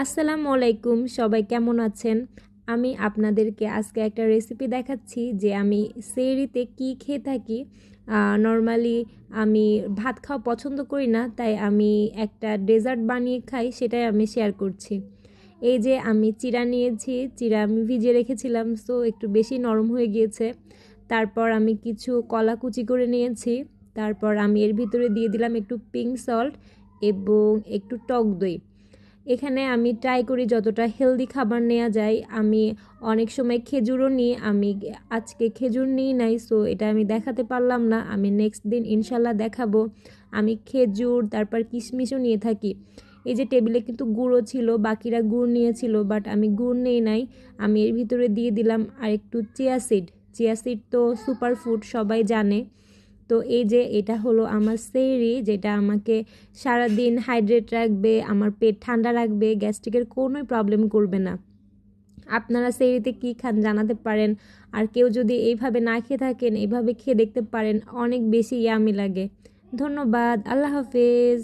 আসসালামু আলাইকুম, সবাই কেমন আছেন? আমি আপনাদেরকে আজকে একটা রেসিপি দেখাচ্ছি যে আমি সেহরিতে কি খেয়ে থাকি। নর্মালি আমি ভাত খাওয়া পছন্দ করি না, তাই আমি একটা ডেজার্ট বানিয়ে খাই, সেটাই আমি শেয়ার করছি। এই যে আমি চিড়া নিয়েছি, চিড়া আমি ভিজিয়ে রেখেছিলাম, সো একটু বেশি নরম হয়ে গিয়েছে। তারপর আমি কিছু কলা কুচি করে নিয়েছি। তারপর আমি এর ভিতরে দিয়ে দিলাম একটু পিঙ্ক সল্ট এবং একটু টক দই। এখানে আমি ট্রাই করি যতটা হেলদি খাবার নেওয়া যায়। আমি অনেক সময় খেজুরও নিই, আমি আজকে খেজুর নিই নাই, সো এটা আমি দেখাতে পারলাম না। আমি নেক্সট দিন ইনশাল্লাহ দেখাবো। আমি খেজুর তারপর কিশমিশও নিয়ে থাকি। এই যে টেবিলে কিন্তু গুড়ও ছিল, বাকিরা গুড় নিয়েছিল, বাট আমি গুড় নেই নাই। আমি এর ভিতরে দিয়ে দিলাম আর একটু চিয়া সিড। চিয়া সিড তো সুপার ফুড, সবাই জানে। তো এই যে এটা হলো আমার সেহরি, যেটা আমাকে সারাদিন হাইড্রেট রাখবে, আমার পেট ঠান্ডা রাখবে, গ্যাস্ট্রিকের কোনোই প্রবলেম করবে না। আপনারা সেহরিতে কী খান জানাতে পারেন। আর কেউ যদি এইভাবে না খেয়ে থাকেন, এইভাবে খেয়ে দেখতে পারেন, অনেক বেশি ইয়ামি লাগে। ধন্যবাদ, আল্লাহ হাফেজ।